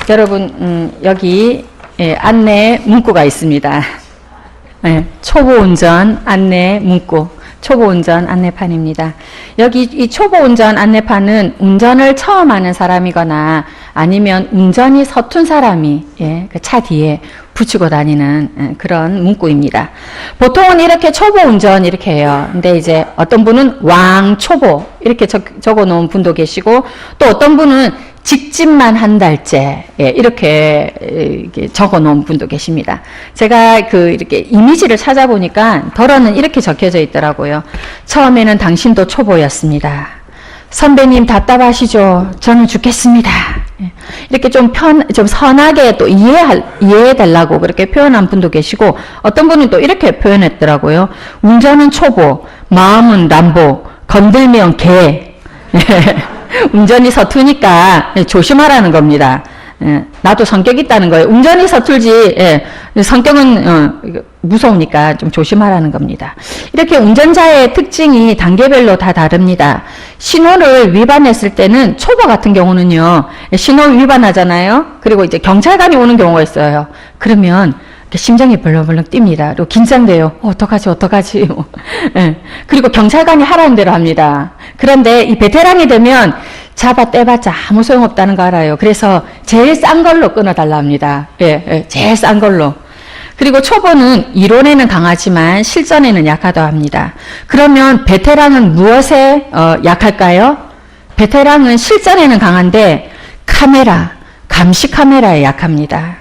여러분, 여기 안내 문구가 있습니다. 초보 운전 안내 문구, 초보 운전 안내판입니다. 여기 이 초보 운전 안내판은 운전을 처음 하는 사람이거나 아니면 운전이 서툰 사람이 그 차 뒤에 붙이고 다니는 그런 문구입니다. 보통은 이렇게 초보 운전 이렇게 해요. 근데 이제 어떤 분은 왕초보 이렇게 적어 놓은 분도 계시고, 또 어떤 분은 직진만 한 달째 이렇게 적어 놓은 분도 계십니다. 제가 이렇게 이미지를 찾아보니까 덜어는 이렇게 적혀져 있더라고요. 처음에는 당신도 초보였습니다. 선배님 답답하시죠? 저는 죽겠습니다. 이렇게 좀 선하게 또 이해해달라고 그렇게 표현한 분도 계시고, 어떤 분은 또 이렇게 표현했더라고요. 운전은 초보, 마음은 남보, 건들면 개. 운전이 서투니까 조심하라는 겁니다. 나도 성격이 있다는 거예요. 운전이 서툴지 성격은 무서우니까 좀 조심하라는 겁니다. 이렇게 운전자의 특징이 단계별로 다 다릅니다. 신호를 위반했을 때는 초보 같은 경우는요, 신호 위반하잖아요. 그리고 이제 경찰관이 오는 경우가 있어요. 그러면 심장이 벌렁벌렁 뜁니다. 그리고 긴장돼요. 어떡하지. 그리고 경찰관이 하라는 대로 합니다. 그런데 이 베테랑이 되면 떼봤자 아무 소용없다는 거 알아요. 그래서 제일 싼 걸로 끊어달라 합니다. 제일 싼 걸로. 그리고 초보는 이론에는 강하지만 실전에는 약하다고 합니다. 그러면 베테랑은 무엇에 약할까요? 베테랑은 실전에는 강한데 감시 카메라에 약합니다.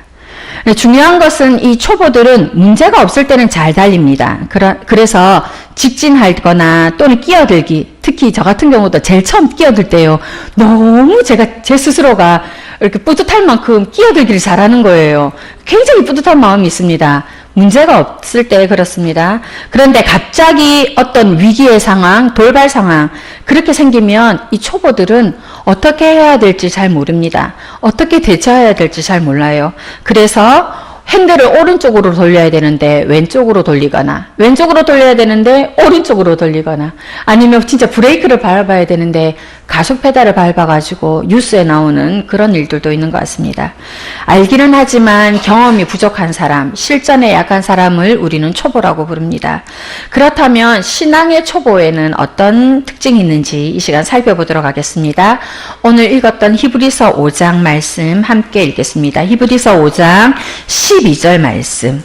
중요한 것은 이 초보들은 문제가 없을 때는 잘 달립니다. 그래서 직진하거나 또는 끼어들기, 특히 저 같은 경우도 제일 처음 끼어들 때요, 너무 제 스스로가 이렇게 뿌듯할 만큼 끼어들기를 잘하는 거예요. 굉장히 뿌듯한 마음이 있습니다. 문제가 없을 때 그렇습니다. 그런데 갑자기 어떤 위기의 상황, 돌발 상황 그렇게 생기면 이 초보들은 어떻게 해야 될지 잘 모릅니다. 어떻게 대처해야 될지 잘 몰라요. 그래서 핸들을 오른쪽으로 돌려야 되는데 왼쪽으로 돌리거나, 왼쪽으로 돌려야 되는데 오른쪽으로 돌리거나, 아니면 진짜 브레이크를 밟아야 되는데 가속 페달을 밟아가지고 뉴스에 나오는 그런 일들도 있는 것 같습니다. 알기는 하지만 경험이 부족한 사람, 실전에 약한 사람을 우리는 초보라고 부릅니다. 그렇다면 신앙의 초보에는 어떤 특징이 있는지 이 시간 살펴보도록 하겠습니다. 오늘 읽었던 히브리서 5장 말씀 함께 읽겠습니다. 히브리서 5장 12절 말씀.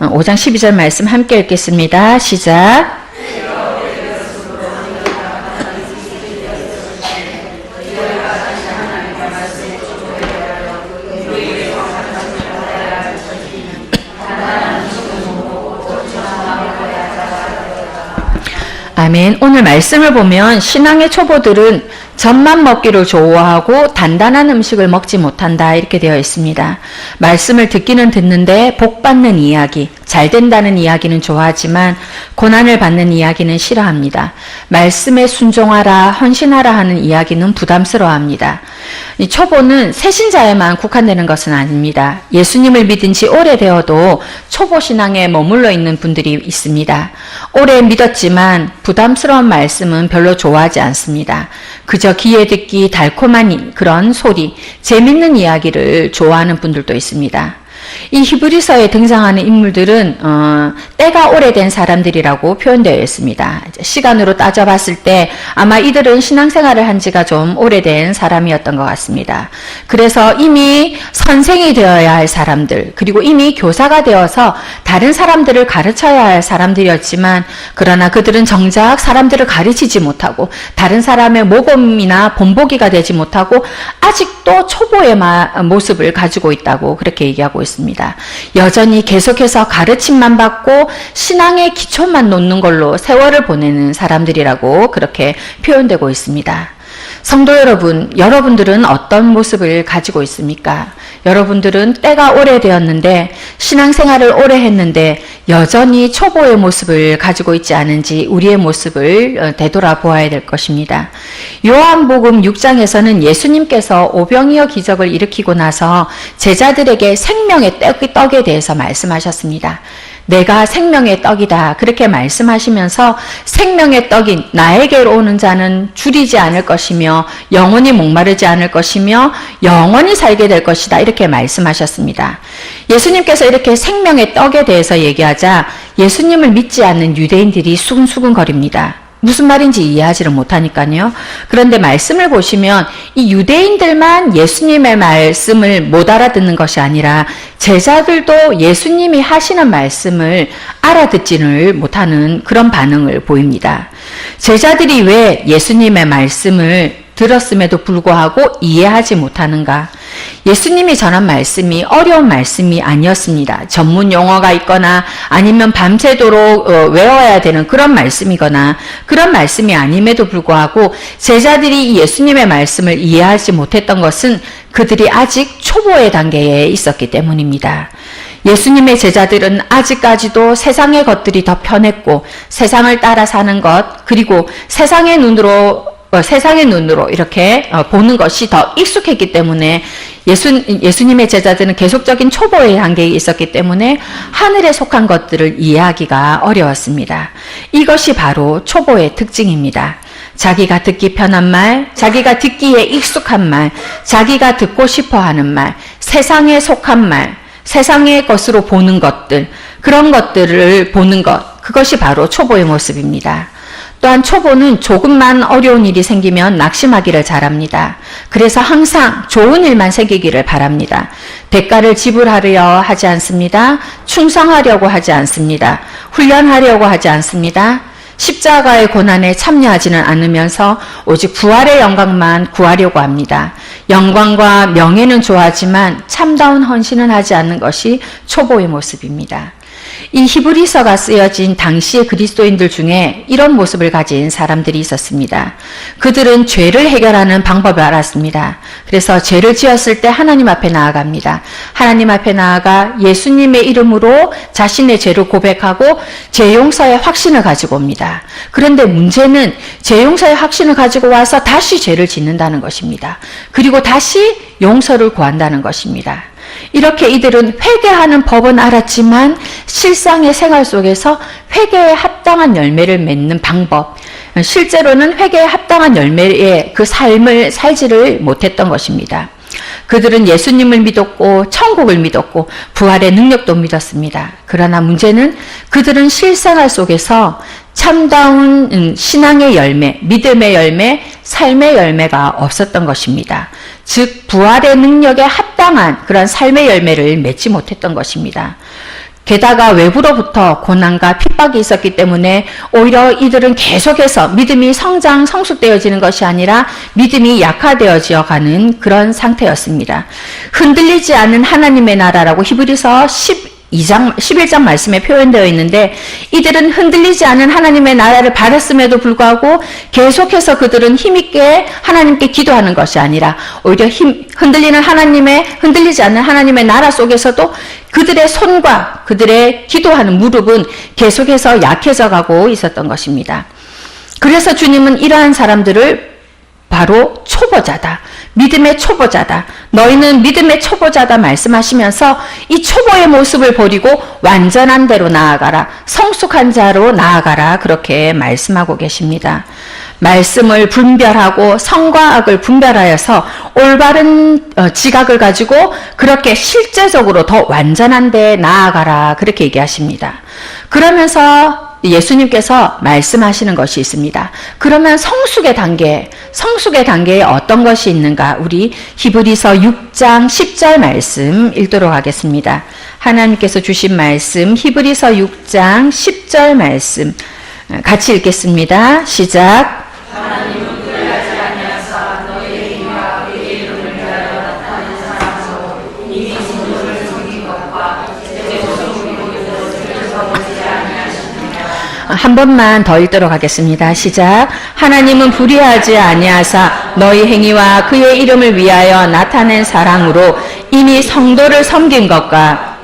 5장 12절 말씀 함께 읽겠습니다. 시작. 아멘. 오늘 말씀을 보면 신앙의 초보들은 젖만 먹기를 좋아하고 단단한 음식을 먹지 못한다 이렇게 되어 있습니다. 말씀을 듣기는 듣는데 복 받는 이야기, 잘 된다는 이야기는 좋아하지만 고난을 받는 이야기는 싫어합니다. 말씀에 순종하라, 헌신하라 하는 이야기는 부담스러워합니다. 이 초보는 새신자에만 국한되는 것은 아닙니다. 예수님을 믿은 지 오래되어도 초보 신앙에 머물러 있는 분들이 있습니다. 오래 믿었지만 부담스러운 말씀은 별로 좋아하지 않습니다. 그저 귀에 듣기 달콤한 그런 소리, 재밌는 이야기를 좋아하는 분들도 있습니다. 이 히브리서에 등장하는 인물들은 때가 오래된 사람들이라고 표현되어 있습니다. 시간으로 따져봤을 때 아마 이들은 신앙생활을 한 지가 좀 오래된 사람이었던 것 같습니다. 그래서 이미 선생이 되어야 할 사람들, 그리고 이미 교사가 되어서 다른 사람들을 가르쳐야 할 사람들이었지만, 그러나 그들은 정작 사람들을 가르치지 못하고 다른 사람의 모범이나 본보기가 되지 못하고 아직도 초보의 모습을 가지고 있다고 그렇게 얘기하고 있습니다. 여전히 계속해서 가르침만 받고 신앙의 기초만 놓는 걸로 세월을 보내는 사람들이라고 그렇게 표현되고 있습니다. 성도 여러분, 여러분들은 어떤 모습을 가지고 있습니까? 여러분들은 때가 오래되었는데, 신앙생활을 오래 했는데 여전히 초보의 모습을 가지고 있지 않은지 우리의 모습을 되돌아보아야 될 것입니다. 요한복음 6장에서는 예수님께서 오병이어 기적을 일으키고 나서 제자들에게 생명의 떡에 대해서 말씀하셨습니다. 내가 생명의 떡이다. 그렇게 말씀하시면서 생명의 떡인 나에게로 오는 자는 줄이지 않을 것이며 영원히 목마르지 않을 것이며 영원히 살게 될 것이다. 이렇게 말씀하셨습니다. 예수님께서 이렇게 생명의 떡에 대해서 얘기하자 예수님을 믿지 않는 유대인들이 수근수근거립니다. 무슨 말인지 이해하지를 못하니까요. 그런데 말씀을 보시면 이 유대인들만 예수님의 말씀을 못 알아듣는 것이 아니라 제자들도 예수님이 하시는 말씀을 알아듣지를 못하는 그런 반응을 보입니다. 제자들이 왜 예수님의 말씀을 들었음에도 불구하고 이해하지 못하는가? 예수님이 전한 말씀이 어려운 말씀이 아니었습니다. 전문 용어가 있거나 아니면 밤새도록 외워야 되는 그런 말씀이거나 그런 말씀이 아님에도 불구하고 제자들이 예수님의 말씀을 이해하지 못했던 것은 그들이 아직 초보의 단계에 있었기 때문입니다. 예수님의 제자들은 아직까지도 세상의 것들이 더 편했고 세상을 따라 사는 것 그리고 세상의 눈으로 이렇게 보는 것이 더 익숙했기 때문에 예수님의 제자들은 계속적인 초보의 단계에 있었기 때문에 하늘에 속한 것들을 이해하기가 어려웠습니다. 이것이 바로 초보의 특징입니다. 자기가 듣기 편한 말, 자기가 듣기에 익숙한 말, 자기가 듣고 싶어 하는 말, 세상에 속한 말, 세상의 것으로 보는 것들, 그런 것들을 보는 것, 그것이 바로 초보의 모습입니다. 또한 초보는 조금만 어려운 일이 생기면 낙심하기를 잘합니다. 그래서 항상 좋은 일만 생기기를 바랍니다. 대가를 지불하려 하지 않습니다. 충성하려고 하지 않습니다. 훈련하려고 하지 않습니다. 십자가의 고난에 참여하지는 않으면서 오직 부활의 영광만 구하려고 합니다. 영광과 명예는 좋아하지만 참다운 헌신은 하지 않는 것이 초보의 모습입니다. 이 히브리서가 쓰여진 당시의 그리스도인들 중에 이런 모습을 가진 사람들이 있었습니다. 그들은 죄를 해결하는 방법을 알았습니다. 그래서 죄를 지었을 때 하나님 앞에 나아갑니다. 하나님 앞에 나아가 예수님의 이름으로 자신의 죄를 고백하고 죄 용서의 확신을 가지고 옵니다. 그런데 문제는 죄 용서의 확신을 가지고 와서 다시 죄를 짓는다는 것입니다. 그리고 다시 용서를 구한다는 것입니다. 이렇게 이들은 회개하는 법은 알았지만 실상의 생활 속에서 회개에 합당한 열매를 맺는 방법, 실제로는 회개에 합당한 열매의 그 삶을 살지를 못했던 것입니다. 그들은 예수님을 믿었고 천국을 믿었고 부활의 능력도 믿었습니다. 그러나 문제는 그들은 실생활 속에서 참다운 신앙의 열매, 믿음의 열매, 삶의 열매가 없었던 것입니다. 즉 부활의 능력에 합당한 그런 삶의 열매를 맺지 못했던 것입니다. 게다가 외부로부터 고난과 핍박이 있었기 때문에 오히려 이들은 계속해서 믿음이 성숙되어지는 것이 아니라 믿음이 약화되어져 가는 그런 상태였습니다. 흔들리지 않은 하나님의 나라라고 히브리서 11장 말씀에 표현되어 있는데 흔들리지 않은 하나님의 나라를 바랐음에도 불구하고 계속해서 그들은 힘있게 하나님께 기도하는 것이 아니라 오히려 흔들리지 않는 하나님의 나라 속에서도 그들의 손과 그들의 기도하는 무릎은 계속해서 약해져 가고 있었던 것입니다. 그래서 주님은 이러한 사람들을 바로 초보자다. 믿음의 초보자다. 너희는 믿음의 초보자다 말씀하시면서 이 초보의 모습을 버리고 완전한 대로 나아가라. 성숙한 자로 나아가라. 그렇게 말씀하고 계십니다. 말씀을 분별하고 선과 악을 분별하여서 올바른 지각을 가지고 그렇게 실제적으로 더 완전한 데 나아가라. 그렇게 얘기하십니다. 그러면서 예수님께서 말씀하시는 것이 있습니다. 그러면 성숙의 단계에 어떤 것이 있는가? 우리 히브리서 6장 10절 말씀 읽도록 하겠습니다. 하나님께서 주신 말씀 히브리서 6장 10절 말씀 같이 읽겠습니다. 시작. 하나님은 그리하지 아니하사 너희의 힘과 그의 이름을 위하여 나타낸 사람으로 이미 진노를 숨긴 것과 제대로 숨기고 있는 것을 아니하시느냐. 한 번만 더 읽도록 하겠습니다. 시작. 하나님은 불의하지 아니하사 너희 행위와 그의 이름을 위하여 나타낸 사랑으로 이미 성도를 섬긴 것과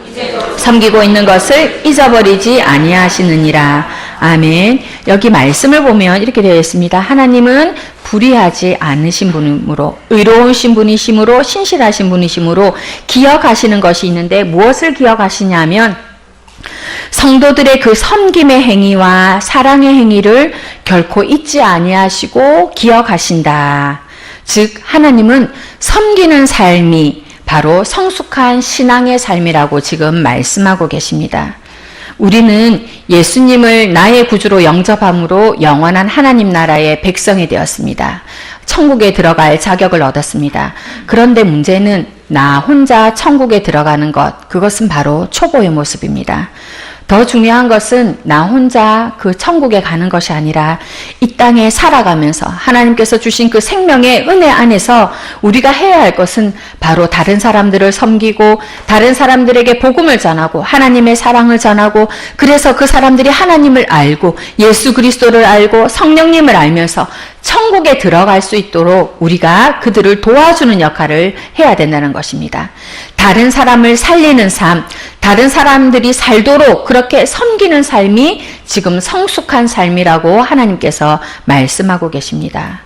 섬기고 있는 것을 잊어버리지 아니하시느니라. 아멘. 여기 말씀을 보면 이렇게 되어 있습니다. 하나님은 불의하지 않으신 분이므로 의로우신 분이시므로 신실하신 분이시므로 기억하시는 것이 있는데 무엇을 기억하시냐면 성도들의 그 섬김의 행위와 사랑의 행위를 결코 잊지 아니하시고 기억하신다. 즉 하나님은 섬기는 삶이 바로 성숙한 신앙의 삶이라고 지금 말씀하고 계십니다. 우리는 예수님을 나의 구주로 영접함으로 영원한 하나님 나라의 백성이 되었습니다. 천국에 들어갈 자격을 얻었습니다. 그런데 문제는 나 혼자 천국에 들어가는 것, 그것은 바로 초보의 모습입니다. 더 중요한 것은 나 혼자 그 천국에 가는 것이 아니라 이 땅에 살아가면서 하나님께서 주신 그 생명의 은혜 안에서 우리가 해야 할 것은 바로 다른 사람들을 섬기고 다른 사람들에게 복음을 전하고 하나님의 사랑을 전하고 그래서 그 사람들이 하나님을 알고 예수 그리스도를 알고 성령님을 알면서 천국에 들어갈 수 있도록 우리가 그들을 도와주는 역할을 해야 된다는 것입니다. 다른 사람을 살리는 삶, 다른 사람들이 살도록 그렇게 섬기는 삶이 지금 성숙한 삶이라고 하나님께서 말씀하고 계십니다.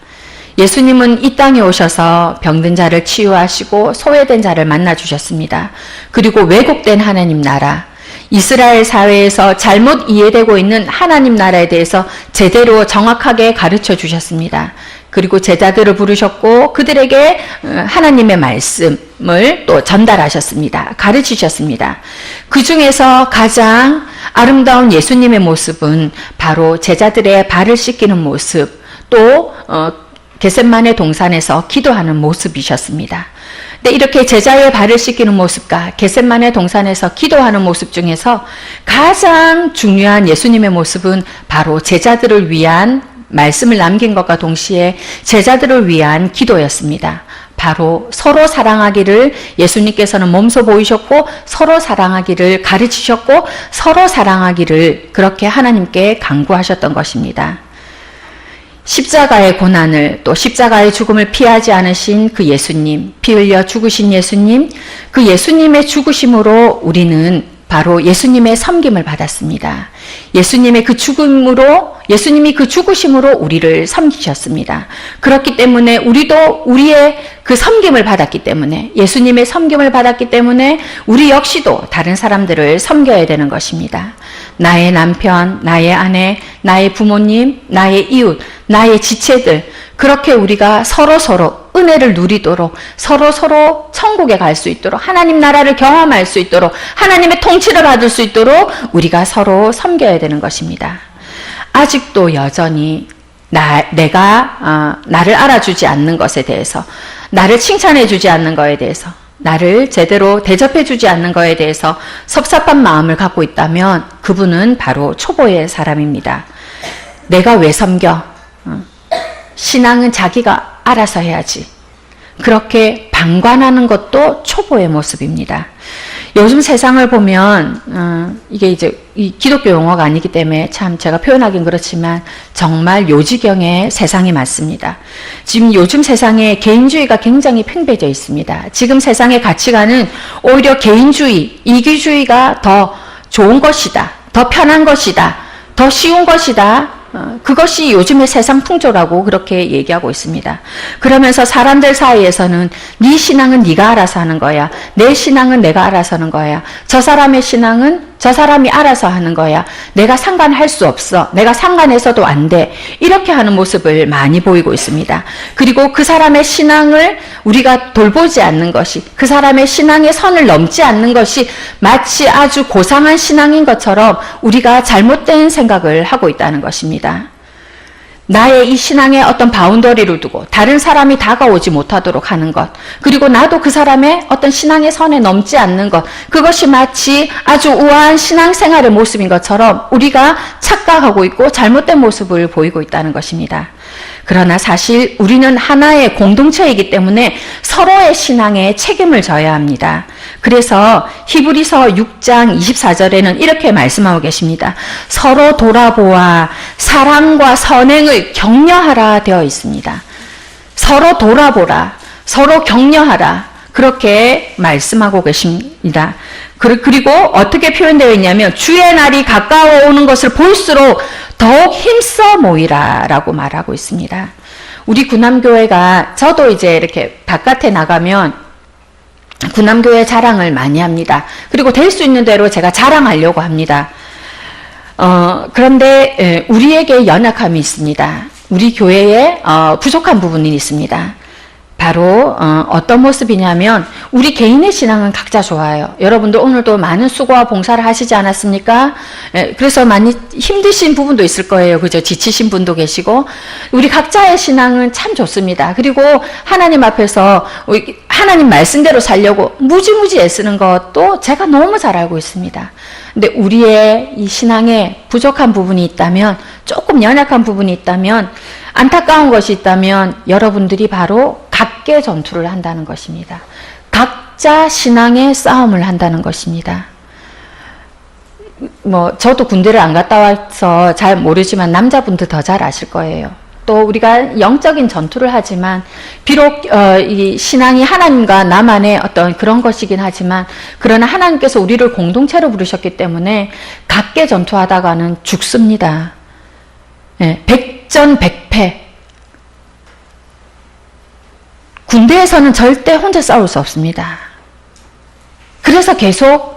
예수님은 이 땅에 오셔서 병든 자를 치유하시고 소외된 자를 만나주셨습니다. 그리고 왜곡된 하나님 나라, 이스라엘 사회에서 잘못 이해되고 있는 하나님 나라에 대해서 제대로 정확하게 가르쳐 주셨습니다. 그리고 제자들을 부르셨고 그들에게 하나님의 말씀을 또 전달하셨습니다. 가르치셨습니다. 그 중에서 가장 아름다운 예수님의 모습은 바로 제자들의 발을 씻기는 모습, 또 겟셋마네 동산에서 기도하는 모습이셨습니다. 근데 이렇게 제자의 발을 씻기는 모습과 겟셋마네 동산에서 기도하는 모습 중에서 가장 중요한 예수님의 모습은 바로 제자들을 위한 말씀을 남긴 것과 동시에 제자들을 위한 기도였습니다. 바로 서로 사랑하기를 예수님께서는 몸소 보이셨고 서로 사랑하기를 가르치셨고 서로 사랑하기를 그렇게 하나님께 간구하셨던 것입니다. 십자가의 고난을 또 십자가의 죽음을 피하지 않으신 그 예수님, 피 흘려 죽으신 예수님, 그 예수님의 죽으심으로 우리는 바로 예수님의 섬김을 받았습니다. 예수님의 그 죽음으로, 예수님이 그 죽으심으로 우리를 섬기셨습니다. 그렇기 때문에 우리도 우리의 그 섬김을 받았기 때문에, 예수님의 섬김을 받았기 때문에 우리 역시도 다른 사람들을 섬겨야 되는 것입니다. 나의 남편, 나의 아내, 나의 부모님, 나의 이웃, 나의 지체들, 그렇게 우리가 서로 은혜를 누리도록 서로 천국에 갈 수 있도록 하나님 나라를 경험할 수 있도록 하나님의 통치를 받을 수 있도록 우리가 서로 섬겨야 되는 것입니다. 아직도 여전히 내가 나를 알아주지 않는 것에 대해서, 나를 칭찬해 주지 않는 것에 대해서, 나를 제대로 대접해 주지 않는 것에 대해서 섭섭한 마음을 갖고 있다면 그분은 바로 초보의 사람입니다. 내가 왜 섬겨? 신앙은 자기가 알아서 해야지. 그렇게 방관하는 것도 초보의 모습입니다. 요즘 세상을 보면 이게 이제 이 기독교 용어가 아니기 때문에 참 제가 표현하긴 그렇지만 정말 요지경의 세상이 맞습니다. 지금 요즘 세상에 개인주의가 굉장히 팽배해져 있습니다. 지금 세상의 가치관은 오히려 개인주의, 이기주의가 더 좋은 것이다, 더 편한 것이다, 더 쉬운 것이다, 그것이 요즘의 세상 풍조라고 그렇게 얘기하고 있습니다. 그러면서 사람들 사이에서는 네 신앙은 네가 알아서 하는 거야. 내 신앙은 내가 알아서 하는 거야. 저 사람의 신앙은 저 사람이 알아서 하는 거야. 내가 상관할 수 없어. 내가 상관해서도 안 돼. 이렇게 하는 모습을 많이 보이고 있습니다. 그리고 그 사람의 신앙을 우리가 돌보지 않는 것이, 그 사람의 신앙의 선을 넘지 않는 것이 마치 아주 고상한 신앙인 것처럼 우리가 잘못된 생각을 하고 있다는 것입니다. 나의 이 신앙에 어떤 바운더리를 두고 다른 사람이 다가오지 못하도록 하는 것, 그리고 나도 그 사람의 어떤 신앙의 선에 넘지 않는 것, 그것이 마치 아주 우아한 신앙생활의 모습인 것처럼 우리가 착각하고 있고 잘못된 모습을 보이고 있다는 것입니다. 그러나 사실 우리는 하나의 공동체이기 때문에 서로의 신앙에 책임을 져야 합니다. 그래서 히브리서 6장 24절에는 이렇게 말씀하고 계십니다. 서로 돌아보아 사랑과 선행을 격려하라 되어 있습니다. 서로 돌아보라, 서로 격려하라, 그렇게 말씀하고 계십니다. 그리고 어떻게 표현되어 있냐면 주의 날이 가까워 오는 것을 볼수록 더욱 힘써 모이라 라고 말하고 있습니다. 우리 구남교회가, 저도 이제 이렇게 바깥에 나가면 군남교회 자랑을 많이 합니다. 그리고 될 수 있는 대로 제가 자랑하려고 합니다. 그런데 우리에게 연약함이 있습니다. 우리 교회에 부족한 부분이 있습니다. 바로 어떤 모습이냐면 우리 개인의 신앙은 각자 좋아요. 여러분들 오늘도 많은 수고와 봉사를 하시지 않았습니까? 그래서 많이 힘드신 부분도 있을 거예요. 그죠? 지치신 분도 계시고 우리 각자의 신앙은 참 좋습니다. 그리고 하나님 앞에서 하나님 말씀대로 살려고 무지무지 애쓰는 것도 제가 너무 잘 알고 있습니다. 근데 우리의 이 신앙에 부족한 부분이 있다면, 조금 연약한 부분이 있다면, 안타까운 것이 있다면 여러분들이 바로 각계 전투를 한다는 것입니다. 각자 신앙의 싸움을 한다는 것입니다. 저도 군대를 안 갔다 와서 잘 모르지만 남자분들 더 잘 아실 거예요. 또 우리가 영적인 전투를 하지만 비록 이 신앙이 하나님과 나만의 어떤 그런 것이긴 하지만 그러나 하나님께서 우리를 공동체로 부르셨기 때문에 각계 전투하다가는 죽습니다. 백전백패. 군대에서는 절대 혼자 싸울 수 없습니다. 그래서 계속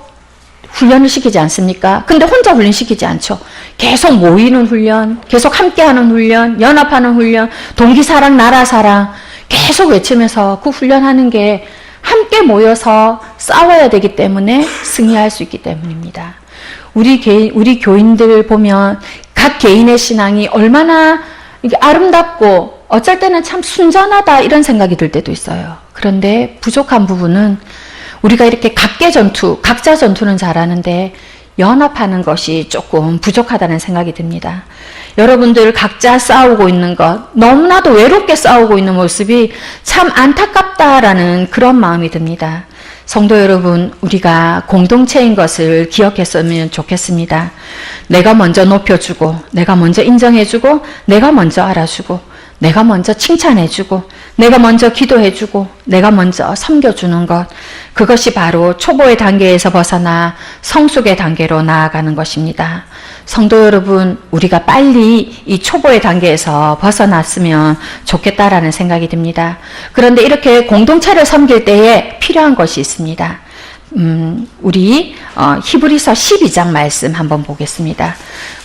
훈련을 시키지 않습니까? 근데 혼자 훈련시키지 않죠. 계속 모이는 훈련, 계속 함께하는 훈련, 연합하는 훈련, 동기사랑, 나라사랑 계속 외치면서 그 훈련하는 게 함께 모여서 싸워야 되기 때문에 승리할 수 있기 때문입니다. 우리 교인들 보면 각 개인의 신앙이 얼마나 이게 아름답고 어쩔 때는 참 순전하다 이런 생각이 들 때도 있어요. 그런데 부족한 부분은 우리가 이렇게 각계 전투, 각자 전투는 잘하는데 연합하는 것이 조금 부족하다는 생각이 듭니다. 여러분들 각자 싸우고 있는 것, 너무나도 외롭게 싸우고 있는 모습이 참 안타깝다라는 그런 마음이 듭니다. 성도 여러분, 우리가 공동체인 것을 기억했으면 좋겠습니다. 내가 먼저 높여주고, 내가 먼저 인정해주고, 내가 먼저 알아주고, 내가 먼저 칭찬해주고, 내가 먼저 기도해주고, 내가 먼저 섬겨주는 것, 그것이 바로 초보의 단계에서 벗어나 성숙의 단계로 나아가는 것입니다. 성도 여러분, 우리가 빨리 이 초보의 단계에서 벗어났으면 좋겠다라는 생각이 듭니다. 그런데 이렇게 공동체를 섬길 때에 필요한 것이 있습니다. 우리 히브리서 12장 말씀 한번 보겠습니다.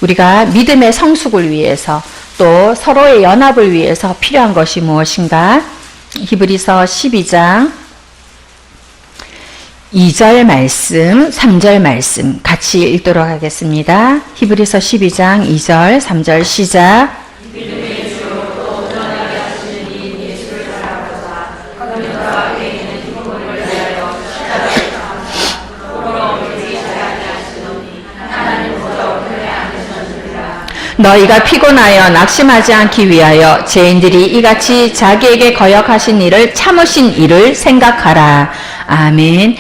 우리가 믿음의 성숙을 위해서 또 서로의 연합을 위해서 필요한 것이 무엇인가? 히브리서 12장 2절 말씀, 3절 말씀 같이 읽도록 하겠습니다. 히브리서 12장 2절, 3절 시작. 너희가 피곤하여 낙심하지 않기 위하여 죄인들이 이같이 자기에게 거역하신 일을 참으신 일을 생각하라. 아멘.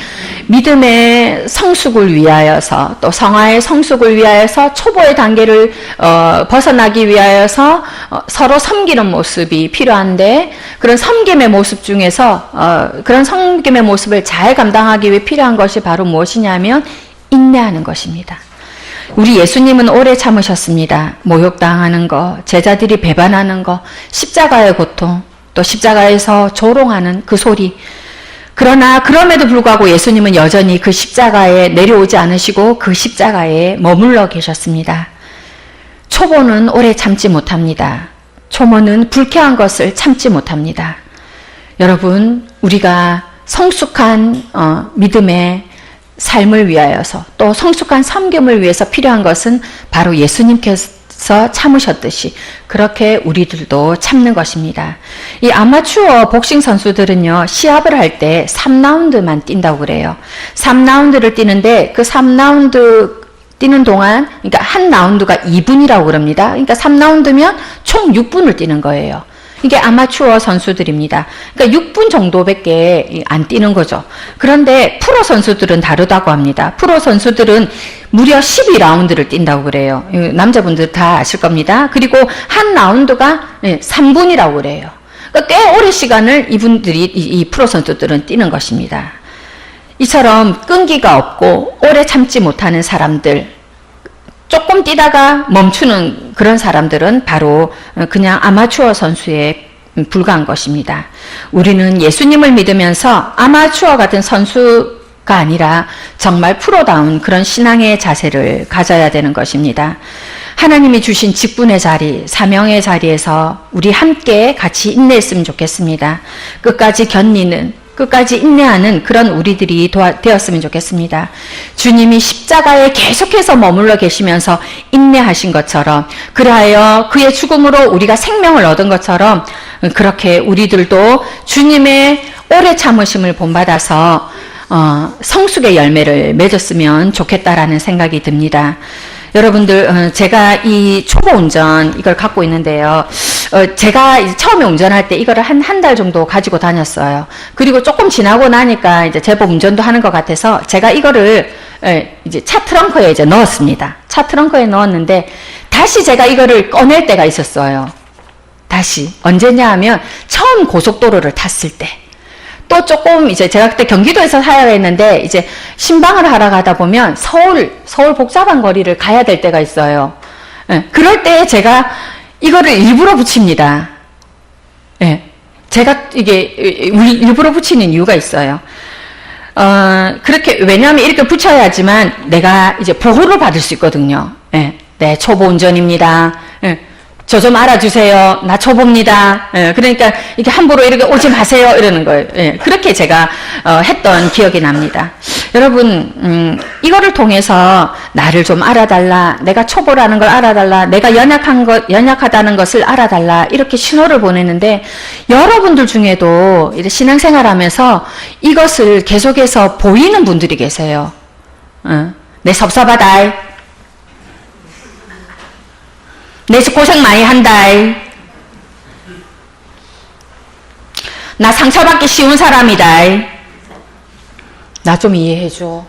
믿음의 성숙을 위하여서 또 성화의 성숙을 위하여서 초보의 단계를 벗어나기 위하여서 서로 섬기는 모습이 필요한데 그런 섬김의 모습 중에서 그런 섬김의 모습을 잘 감당하기 위해 필요한 것이 바로 무엇이냐면 인내하는 것입니다. 우리 예수님은 오래 참으셨습니다. 모욕당하는 거, 제자들이 배반하는 거, 십자가의 고통, 또 십자가에서 조롱하는 그 소리. 그러나 그럼에도 불구하고 예수님은 여전히 그 십자가에 내려오지 않으시고 그 십자가에 머물러 계셨습니다. 초보는 오래 참지 못합니다. 초보는 불쾌한 것을 참지 못합니다. 여러분, 우리가 성숙한 믿음의 삶을 위하여서 또 성숙한 섬김을 위해서 필요한 것은 바로 예수님께서 참으셨듯이 그렇게 우리들도 참는 것입니다. 이 아마추어 복싱 선수들은요, 시합을 할 때 3라운드만 뛴다고 그래요. 3라운드를 뛰는데 그 3라운드 뛰는 동안, 그러니까 한 라운드가 2분이라고 그럽니다. 그러니까 3라운드면 총 6분을 뛰는 거예요. 이게 아마추어 선수들입니다. 그러니까 6분 정도밖에 안 뛰는 거죠. 그런데 프로 선수들은 다르다고 합니다. 프로 선수들은 무려 12라운드를 뛴다고 그래요. 남자분들 다 아실 겁니다. 그리고 한 라운드가 3분이라고 그래요. 그러니까 꽤 오랜 시간을 이분들이, 이 프로 선수들은 뛰는 것입니다. 이처럼 끈기가 없고 오래 참지 못하는 사람들, 조금 뛰다가 멈추는 그런 사람들은 바로 그냥 아마추어 선수의 불과한 것입니다. 우리는 예수님을 믿으면서 아마추어 같은 선수가 아니라 정말 프로다운 그런 신앙의 자세를 가져야 되는 것입니다. 하나님이 주신 직분의 자리, 사명의 자리에서 우리 함께 같이 인내했으면 좋겠습니다. 끝까지 견디는, 끝까지 인내하는 그런 우리들이 되었으면 좋겠습니다. 주님이 십자가에 계속해서 머물러 계시면서 인내하신 것처럼, 그리하여 그의 죽음으로 우리가 생명을 얻은 것처럼 그렇게 우리들도 주님의 오래 참으심을 본받아서 성숙의 열매를 맺었으면 좋겠다라는 생각이 듭니다. 여러분들, 제가 이 초보 운전 이걸 갖고 있는데요. 제가 처음에 운전할 때 이거를 한 달 정도 가지고 다녔어요. 그리고 조금 지나고 나니까 이제 제법 운전도 하는 것 같아서 제가 이거를 이제 차 트렁크에 이제 넣었습니다. 차 트렁크에 넣었는데 다시 제가 이거를 꺼낼 때가 있었어요. 다시. 언제냐 하면 처음 고속도로를 탔을 때. 또 조금 이제 제가 그때 경기도에서 사역했는데 이제 신방을 하러 가다 보면 서울 복잡한 거리를 가야 될 때가 있어요. 그럴 때 제가 이거를 일부러 붙입니다. 제가 이게 일부러 붙이는 이유가 있어요. 그렇게, 왜냐하면 이렇게 붙여야지만 내가 이제 보호를 받을 수 있거든요. 네, 초보 운전입니다. 저 좀 알아주세요. 나 초보입니다. 그러니까 이게 함부로 이렇게 오지 마세요. 이러는 거예요. 그렇게 제가 했던 기억이 납니다. 여러분, 이거를 통해서 나를 좀 알아달라. 내가 초보라는 걸 알아달라. 내가 연약하다는 것을 알아달라. 이렇게 신호를 보내는데 여러분들 중에도 이렇게 신앙생활하면서 이것을 계속해서 보이는 분들이 계세요. 내 섭섭하다. 내 고생 많이 한다. 나 상처받기 쉬운 사람이다. 나 좀 이해해줘.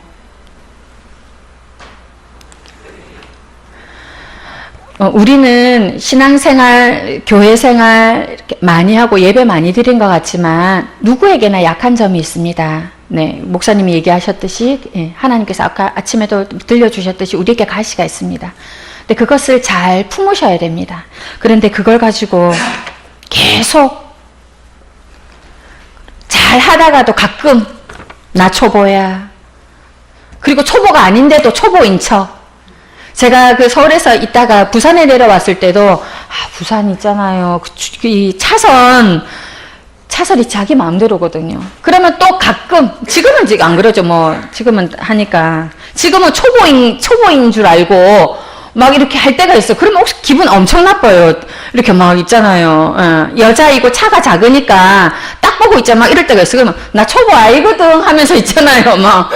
우리는 신앙생활, 교회생활 이렇게 많이 하고 예배 많이 드린 것 같지만 누구에게나 약한 점이 있습니다. 네, 목사님이 얘기하셨듯이 하나님께서 아까 아침에도 들려주셨듯이 우리에게 가시가 있습니다. 근데 그것을 잘 품으셔야 됩니다. 그런데 그걸 가지고 계속 잘 하다가도 가끔 나 초보야. 그리고 초보가 아닌데도 초보인 척. 제가 그 서울에서 있다가 부산에 내려왔을 때도 부산 있잖아요. 이 차선이 자기 마음대로거든요. 그러면 또 가끔 지금은 안 그러죠. 뭐 지금은 하니까 지금은 초보인 줄 알고 막 이렇게 할 때가 있어. 그러면 혹시 기분 엄청 나빠요. 이렇게 막 있잖아요. 여자이고 차가 작으니까 딱 보고 있잖아. 막 이럴 때가 있어. 그러면 나 초보 아이거든 하면서 있잖아요. 막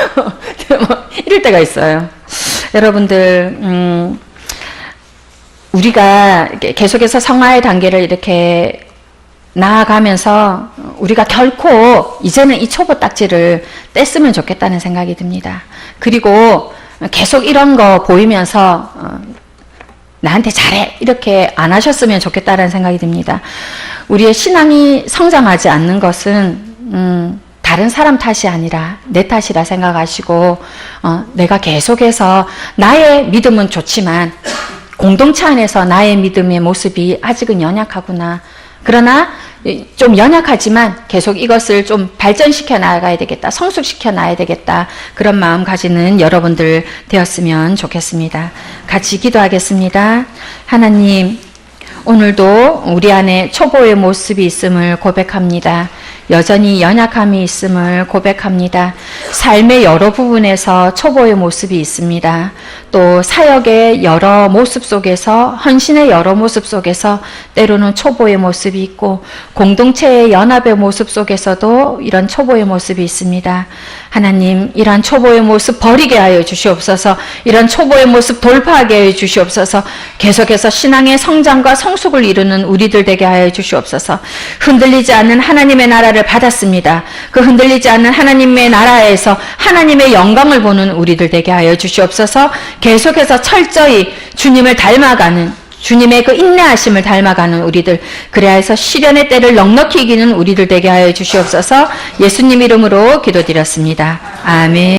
이럴 때가 있어요. 여러분들, 우리가 계속해서 성화의 단계를 이렇게 나아가면서 우리가 결코 이제는 이 초보 딱지를 뗐으면 좋겠다는 생각이 듭니다. 그리고 계속 이런 거 보이면서 나한테 잘해 이렇게 안 하셨으면 좋겠다는 생각이 듭니다. 우리의 신앙이 성장하지 않는 것은 다른 사람 탓이 아니라 내 탓이라 생각하시고 내가 계속해서 나의 믿음은 좋지만 공동체 안에서 나의 믿음의 모습이 아직은 연약하구나. 그러나 좀 연약하지만 계속 이것을 좀 발전시켜 나가야 되겠다. 성숙시켜 놔야 되겠다. 그런 마음 가지는 여러분들 되었으면 좋겠습니다. 같이 기도하겠습니다. 하나님, 오늘도 우리 안에 초보의 모습이 있음을 고백합니다. 여전히 연약함이 있음을 고백합니다. 삶의 여러 부분에서 초보의 모습이 있습니다. 또 사역의 여러 모습 속에서, 헌신의 여러 모습 속에서 때로는 초보의 모습이 있고 공동체의 연합의 모습 속에서도 이런 초보의 모습이 있습니다. 하나님, 이런 초보의 모습 버리게 하여 주시옵소서. 이런 초보의 모습 돌파하게 하여 주시옵소서. 계속해서 신앙의 성장과 성숙을 이루는 우리들 되게 하여 주시옵소서. 흔들리지 않는 하나님의 나라를 받았습니다. 그 흔들리지 않는 하나님의 나라에서 하나님의 영광을 보는 우리들 되게 하여 주시옵소서. 계속해서 철저히 주님을 닮아가는, 주님의 그 인내하심을 닮아가는 우리들, 그래야 해서 시련의 때를 넉넉히 이기는 우리들 되게 하여 주시옵소서. 예수님 이름으로 기도드렸습니다. 아멘.